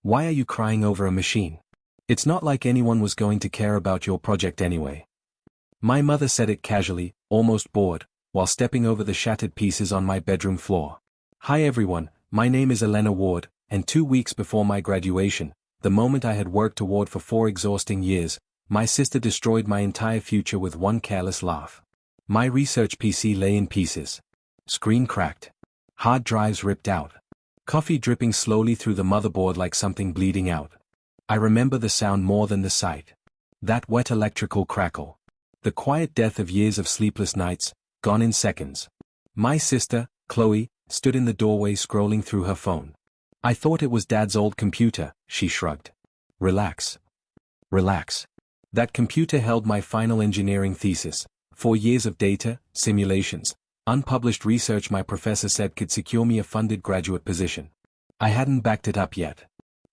Why are you crying over a machine? It's not like anyone was going to care about your project anyway. My mother said it casually, almost bored, while stepping over the shattered pieces on my bedroom floor. Hi everyone, my name is Elena Ward, and 2 weeks before my graduation, the moment I had worked toward for 4 exhausting years, my sister destroyed my entire future with one careless laugh. My research PC lay in pieces. Screen cracked. Hard drives ripped out. Coffee dripping slowly through the motherboard like something bleeding out. I remember the sound more than the sight. That wet electrical crackle. The quiet death of years of sleepless nights, gone in seconds. My sister, Chloe, stood in the doorway scrolling through her phone. I thought it was Dad's old computer, she shrugged. Relax. Relax. That computer held my final engineering thesis, 4 years of data, simulations, unpublished research my professor said could secure me a funded graduate position. I hadn't backed it up yet.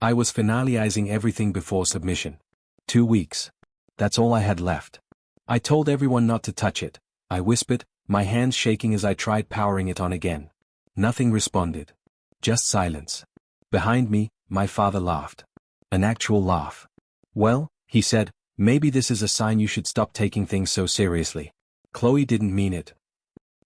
I was finalizing everything before submission. 2 weeks. That's all I had left. I told everyone not to touch it, I whispered, my hands shaking as I tried powering it on again. Nothing responded. Just silence. Behind me, my father laughed. An actual laugh. Well, he said, maybe this is a sign you should stop taking things so seriously. Chloe didn't mean it.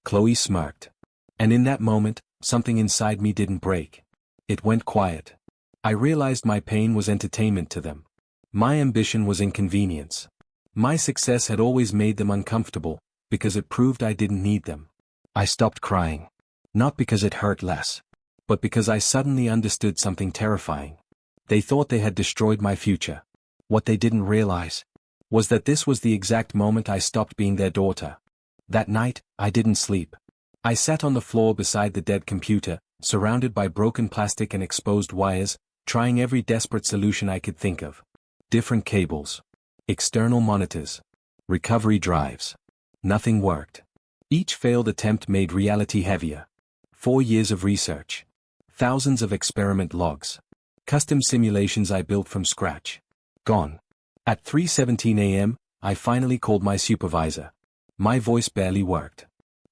Chloe smirked. And in that moment, something inside me didn't break. It went quiet. I realized my pain was entertainment to them. My ambition was inconvenience. My success had always made them uncomfortable, because it proved I didn't need them. I stopped crying. Not because it hurt less, but because I suddenly understood something terrifying. They thought they had destroyed my future. What they didn't realize was that this was the exact moment I stopped being their daughter. That night, I didn't sleep. I sat on the floor beside the dead computer, surrounded by broken plastic and exposed wires, trying every desperate solution I could think of. Different cables. External monitors. Recovery drives. Nothing worked. Each failed attempt made reality heavier. 4 years of research. Thousands of experiment logs. Custom simulations I built from scratch. Gone. At 3:17 a.m., I finally called my supervisor. My voice barely worked.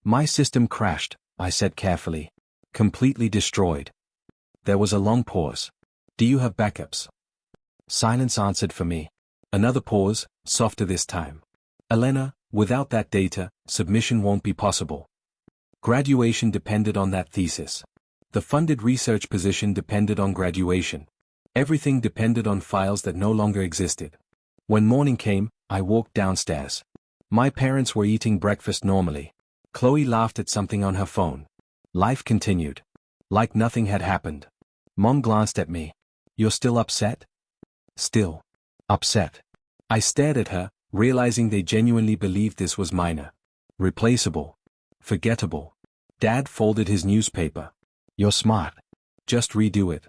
My system crashed, I said carefully. Completely destroyed. There was a long pause. Do you have backups? Silence answered for me. Another pause, softer this time. Elena, without that data, submission won't be possible. Graduation depended on that thesis. The funded research position depended on graduation. Everything depended on files that no longer existed. When morning came, I walked downstairs. My parents were eating breakfast normally. Chloe laughed at something on her phone. Life continued. Like nothing had happened. Mom glanced at me. You're still upset? Still. Upset. I stared at her, realizing they genuinely believed this was minor. Replaceable. Forgettable. Dad folded his newspaper. You're smart. Just redo it.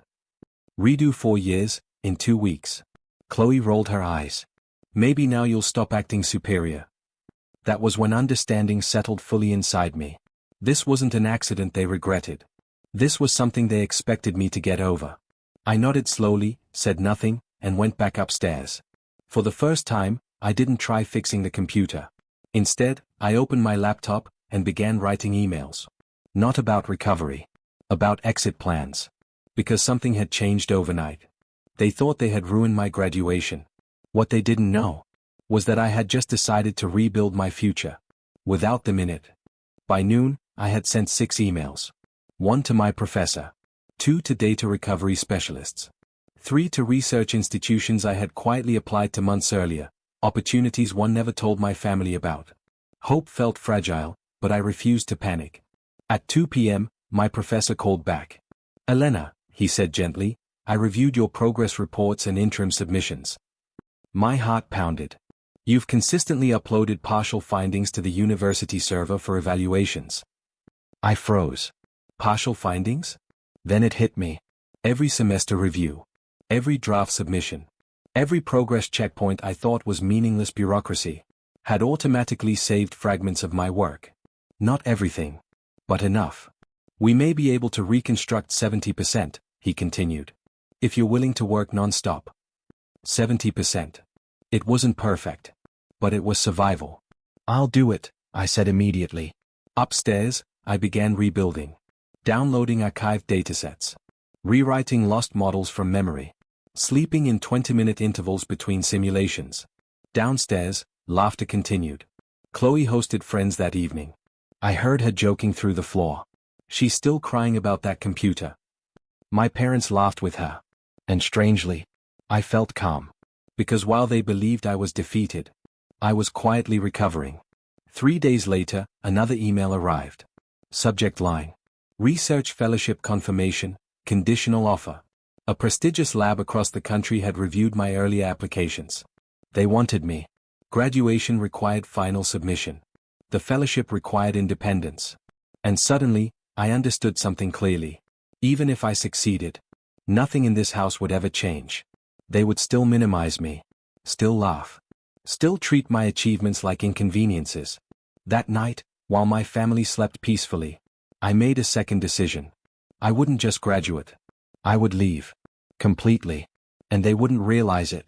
Redo 4 years, in 2 weeks. Chloe rolled her eyes. Maybe now you'll stop acting superior. That was when understanding settled fully inside me. This wasn't an accident they regretted. This was something they expected me to get over. I nodded slowly, said nothing, and went back upstairs. For the first time, I didn't try fixing the computer. Instead, I opened my laptop and began writing emails. Not about recovery. About exit plans. Because something had changed overnight. They thought they had ruined my graduation. What they didn't know was that I had just decided to rebuild my future. Without them in it. By noon, I had sent 6 emails. 1 to my professor. 2 to data recovery specialists. 3 to research institutions I had quietly applied to months earlier, opportunities one never told my family about. Hope felt fragile, but I refused to panic. At 2 p.m., my professor called back. Elena, he said gently, I reviewed your progress reports and interim submissions. My heart pounded. You've consistently uploaded partial findings to the university server for evaluations. I froze. Partial findings? Then it hit me. Every semester review. Every draft submission. Every progress checkpoint I thought was meaningless bureaucracy had automatically saved fragments of my work. Not everything. But enough. We may be able to reconstruct 70%, he continued. If you're willing to work non-stop. 70%. It wasn't perfect. But it was survival. I'll do it, I said immediately. Upstairs, I began rebuilding. Downloading archived datasets. Rewriting lost models from memory. sleeping in 20-minute intervals between simulations. Downstairs, laughter continued. Chloe hosted friends that evening. I heard her joking through the floor. She's still crying about that computer. My parents laughed with her. And strangely, I felt calm. Because while they believed I was defeated, I was quietly recovering. 3 days later, another email arrived. Subject line: Research Fellowship Confirmation, Conditional Offer. A prestigious lab across the country had reviewed my earlier applications. They wanted me. Graduation required final submission. The fellowship required independence. And suddenly, I understood something clearly. Even if I succeeded, nothing in this house would ever change. They would still minimize me. Still laugh. Still treat my achievements like inconveniences. That night, while my family slept peacefully, I made a second decision. I wouldn't just graduate. I would leave. Completely. And they wouldn't realize it.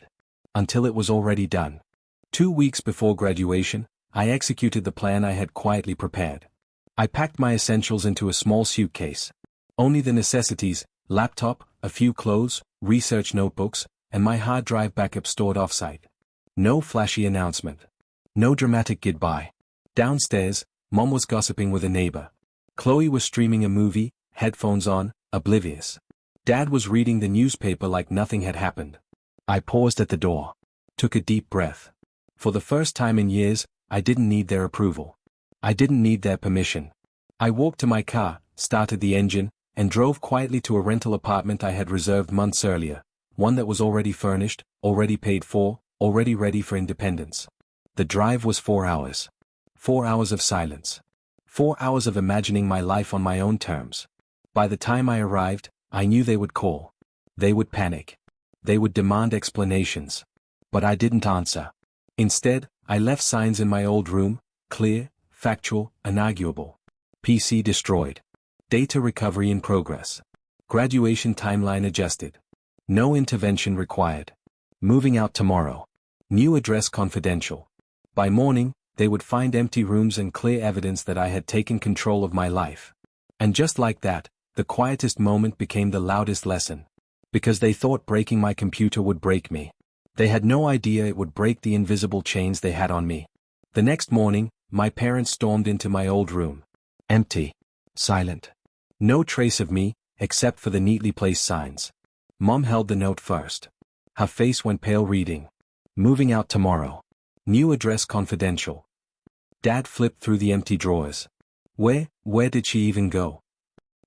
Until it was already done. 2 weeks before graduation, I executed the plan I had quietly prepared. I packed my essentials into a small suitcase. Only the necessities: laptop, a few clothes, research notebooks, and my hard drive backup stored off-site. No flashy announcement. No dramatic goodbye. Downstairs, Mom was gossiping with a neighbor. Chloe was streaming a movie, headphones on, oblivious. Dad was reading the newspaper like nothing had happened. I paused at the door. Took a deep breath. For the first time in years, I didn't need their approval. I didn't need their permission. I walked to my car, started the engine, and drove quietly to a rental apartment I had reserved months earlier, one that was already furnished, already paid for, already ready for independence. The drive was 4 hours. 4 hours of silence. 4 hours of imagining my life on my own terms. By the time I arrived, I knew they would call. They would panic. They would demand explanations. But I didn't answer. Instead, I left signs in my old room: clear, factual, inarguable. PC destroyed. Data recovery in progress. Graduation timeline adjusted. No intervention required. Moving out tomorrow. New address confidential. By morning, they would find empty rooms and clear evidence that I had taken control of my life. And just like that, the quietest moment became the loudest lesson. Because they thought breaking my computer would break me. They had no idea it would break the invisible chains they had on me. The next morning, my parents stormed into my old room. Empty. Silent. No trace of me, except for the neatly placed signs. Mom held the note first. Her face went pale reading. Moving out tomorrow. New address confidential. Dad flipped through the empty drawers. Where did she even go?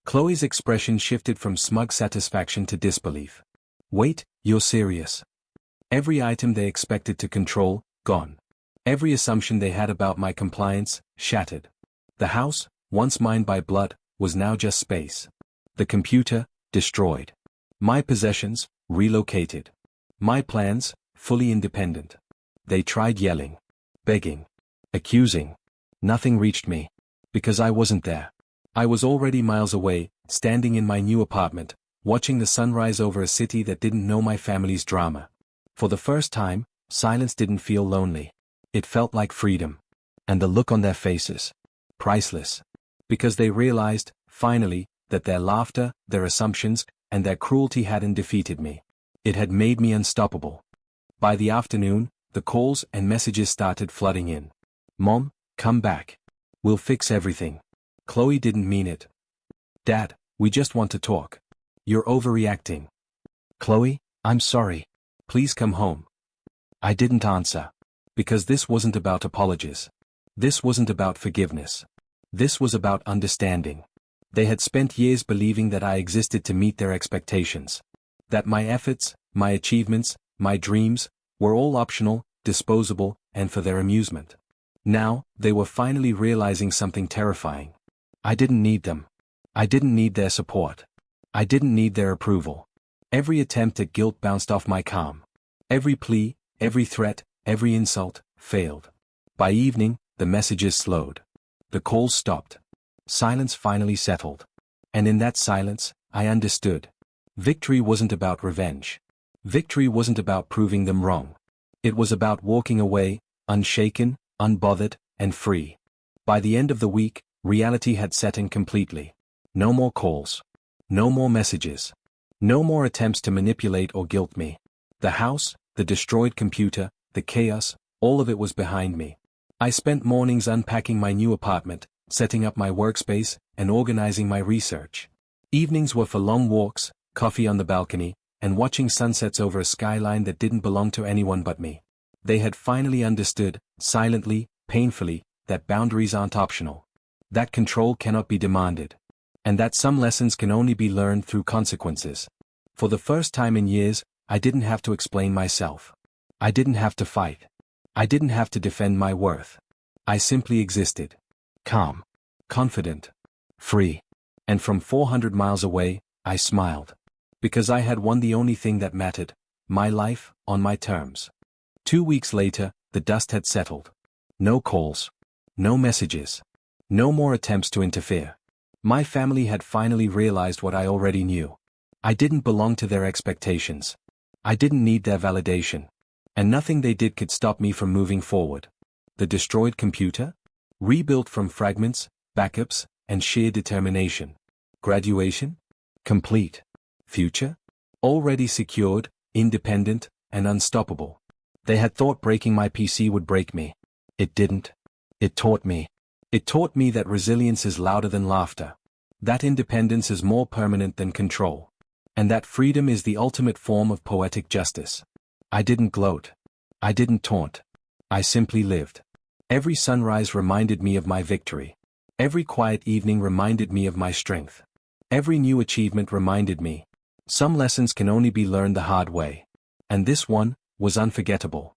Chloe's expression shifted from smug satisfaction to disbelief. Wait, you're serious? Every item they expected to control, gone. Every assumption they had about my compliance, shattered. The house, once mine by blood, was now just space. The computer, destroyed. My possessions, relocated. My plans, fully independent. They tried yelling, begging, accusing. Nothing reached me. Because I wasn't there. I was already miles away, standing in my new apartment, watching the sunrise over a city that didn't know my family's drama. For the first time, silence didn't feel lonely. It felt like freedom. And the look on their faces. Priceless. Because they realized, finally, that their laughter, their assumptions, and their cruelty hadn't defeated me. It had made me unstoppable. By the afternoon, the calls and messages started flooding in. Mom, come back. We'll fix everything. Chloe didn't mean it. Dad, we just want to talk. You're overreacting. Chloe, I'm sorry. Please come home. I didn't answer. Because this wasn't about apologies. This wasn't about forgiveness. This was about understanding. They had spent years believing that I existed to meet their expectations. That my efforts, my achievements, my dreams, were all optional, disposable, and for their amusement. Now, they were finally realizing something terrifying. I didn't need them. I didn't need their support. I didn't need their approval. Every attempt at guilt bounced off my calm. Every plea, every threat, every insult, failed. By evening, the messages slowed. The calls stopped. Silence finally settled. And in that silence, I understood. Victory wasn't about revenge. Victory wasn't about proving them wrong. It was about walking away, unshaken, unbothered, and free. By the end of the week, reality had set in completely. No more calls. No more messages. No more attempts to manipulate or guilt me. The house, the destroyed computer, the chaos, all of it was behind me. I spent mornings unpacking my new apartment, setting up my workspace, and organizing my research. Evenings were for long walks, coffee on the balcony, and watching sunsets over a skyline that didn't belong to anyone but me. They had finally understood, silently, painfully, that boundaries aren't optional. That control cannot be demanded. And that some lessons can only be learned through consequences. For the first time in years, I didn't have to explain myself. I didn't have to fight. I didn't have to defend my worth. I simply existed. Calm. Confident. Free. And from 400 miles away, I smiled. Because I had won the only thing that mattered, my life, on my terms. 2 weeks later, the dust had settled. No calls. No messages. No more attempts to interfere. My family had finally realized what I already knew. I didn't belong to their expectations. I didn't need their validation. And nothing they did could stop me from moving forward. The destroyed computer? Rebuilt from fragments, backups, and sheer determination. Graduation? Complete. Future? Already secured, independent, and unstoppable. They had thought breaking my PC would break me. It didn't. It taught me. It taught me that resilience is louder than laughter. That independence is more permanent than control. And that freedom is the ultimate form of poetic justice. I didn't gloat. I didn't taunt. I simply lived. Every sunrise reminded me of my victory. Every quiet evening reminded me of my strength. Every new achievement reminded me. Some lessons can only be learned the hard way. And this one was unforgettable.